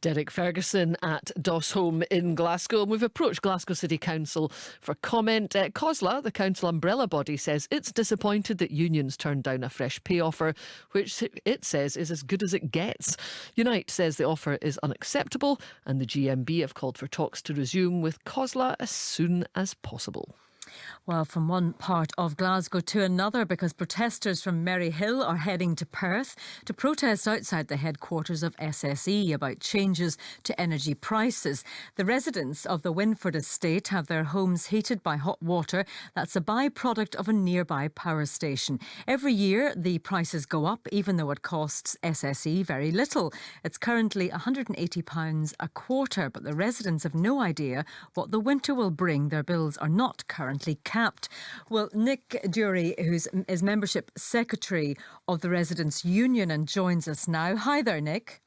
Derek Ferguson at Dosholm in Glasgow. And we've approached Glasgow City Council for comment. COSLA, the council umbrella body, says it's disappointed that unions turned down a fresh pay offer, which it says is as good as it gets. Unite says the offer is unacceptable, and the GMB have called for talks to resume with COSLA as soon as possible. Well, from one part of Glasgow to another, because protesters from Maryhill are heading to Perth to protest outside the headquarters of SSE about changes to energy prices. The residents of the Winford estate have their homes heated by hot water. That's a byproduct of a nearby power station. Every year, the prices go up, even though it costs SSE very little. It's currently £180 a quarter, but the residents have no idea what the winter will bring. Their bills are not currently capped. Well, Nick Dury, is membership secretary of the Residents' Union and joins us now. Hi there, Nick.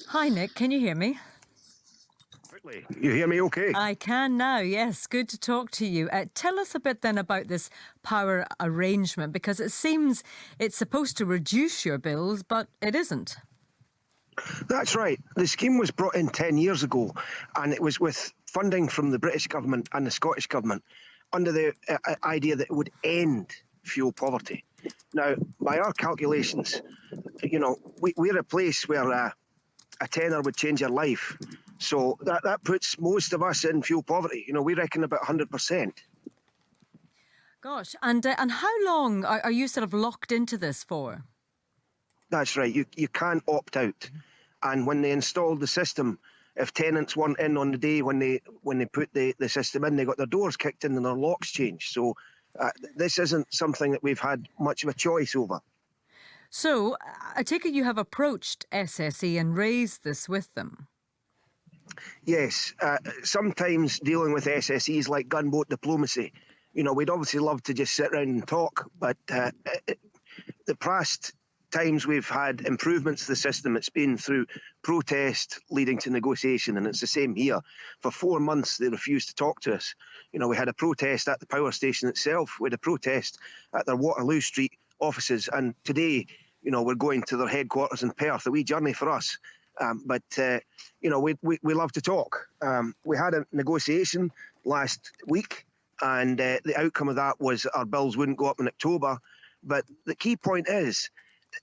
Hi, Nick. Can you hear me? You hear me okay? I can now, yes. Good to talk to you. Tell us a bit then about this power arrangement, because it seems it's supposed to reduce your bills, but it isn't. That's right. The scheme was brought in 10 years ago, and it was with funding from the British government and the Scottish government under the idea that it would end fuel poverty. Now, by our calculations, we're a place where a tenner would change your life. So that puts most of us in fuel poverty. We reckon about 100%. Gosh, and how long are you sort of locked into this for? That's right. You can't opt out. And when they installed the system, if tenants weren't in on the day when they put the system in, they got their doors kicked in and their locks changed. So this isn't something that we've had much of a choice over. So I take it you have approached SSE and raised this with them? Yes. Sometimes dealing with SSE is like gunboat diplomacy. We'd obviously love to just sit around and talk, but the past times we've had improvements to the system, it's been through protest leading to negotiation, and it's the same here. For 4 months they refused to talk to us. We had a protest at the power station itself, we had a protest at their Waterloo Street offices, and today we're going to their headquarters in Perth, a wee journey for us. But we love to talk. We had a negotiation last week, and the outcome of that was our bills wouldn't go up in October. But the key point is,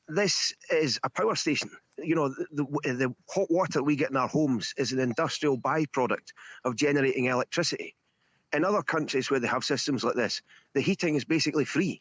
this is a power station. The hot water we get in our homes is an industrial byproduct of generating electricity. In other countries where they have systems like this, the heating is basically free.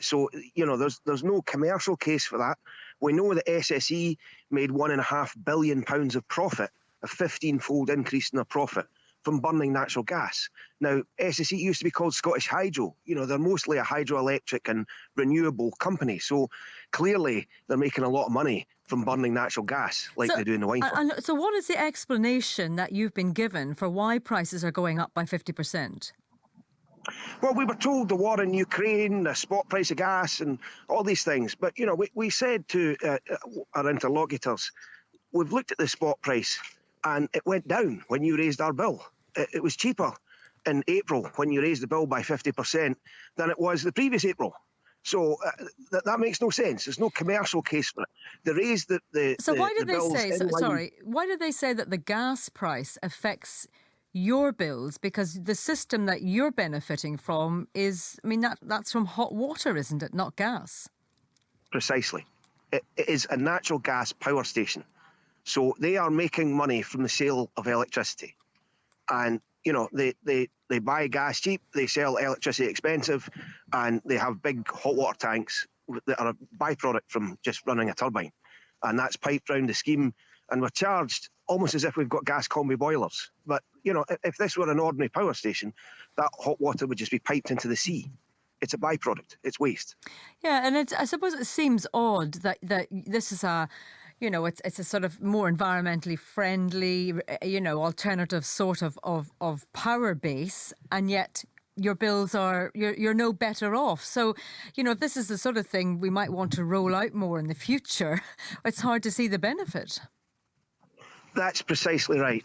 So there's no commercial case for that. We know that SSE made £1.5 billion of profit, a 15-fold increase in their profit from burning natural gas. Now, SSE used to be called Scottish Hydro. They're mostly a hydroelectric and renewable company. So clearly they're making a lot of money from burning natural gas like they do in the wine farm. So what is the explanation that you've been given for why prices are going up by 50%? Well, we were told the war in Ukraine, the spot price of gas and all these things. But, we said to our interlocutors, we've looked at the spot price and it went down when you raised our bill. It was cheaper in April when you raised the bill by 50% than it was the previous April. So that makes no sense. There's no commercial case for it. They raised why did they say that the gas price affects your bills? Because the system that you're benefiting from that's from hot water, isn't it, not gas? Precisely. It is a natural gas power station. So they are making money from the sale of electricity. And, they buy gas cheap, they sell electricity expensive, and they have big hot water tanks that are a byproduct from just running a turbine. And that's piped round the scheme, and we're charged almost as if we've got gas combi boilers. But, if this were an ordinary power station, that hot water would just be piped into the sea. It's a byproduct. It's waste. Yeah, and I suppose it seems odd that this is it's a sort of more environmentally friendly, alternative sort of power base, and yet your bills you're no better off. So, if this is the sort of thing we might want to roll out more in the future, it's hard to see the benefit. That's precisely right.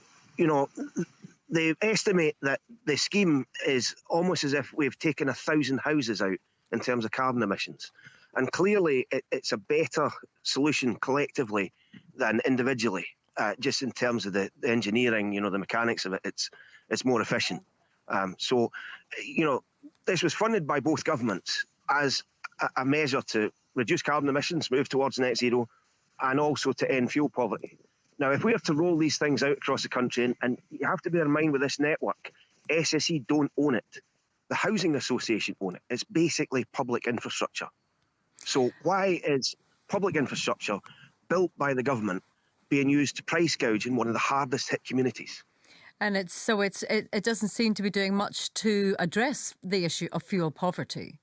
They estimate that the scheme is almost as if we've taken 1,000 houses out in terms of carbon emissions. And clearly, it's a better solution collectively than individually. Just in terms of the engineering, the mechanics of it, it's more efficient. So, this was funded by both governments as a measure to reduce carbon emissions, move towards net zero, and also to end fuel poverty. Now, if we are to roll these things out across the country, and you have to bear in mind with this network, SSE don't own it. The Housing Association own it. It's basically public infrastructure. So why is public infrastructure built by the government being used to price gouge in one of the hardest hit communities? And it doesn't seem to be doing much to address the issue of fuel poverty.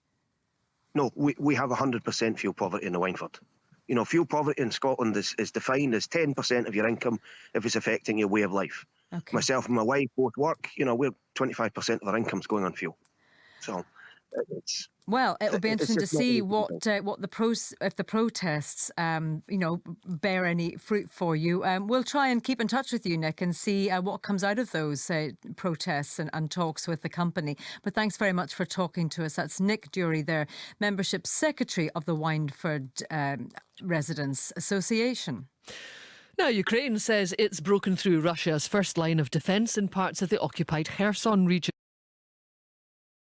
No, we have 100% fuel poverty in the Wynford. Fuel poverty in Scotland is defined as 10% of your income if it's affecting your way of life. Okay. Myself and my wife both work. We're 25% of our income's going on fuel. So it's... Well, it will be interesting to see if the protests, bear any fruit for you. We'll try and keep in touch with you, Nick, and see what comes out of those protests and talks with the company. But thanks very much for talking to us. That's Nick Dury there, Membership Secretary of the Wynford Residents Association. Now, Ukraine says it's broken through Russia's first line of defence in parts of the occupied Kherson region.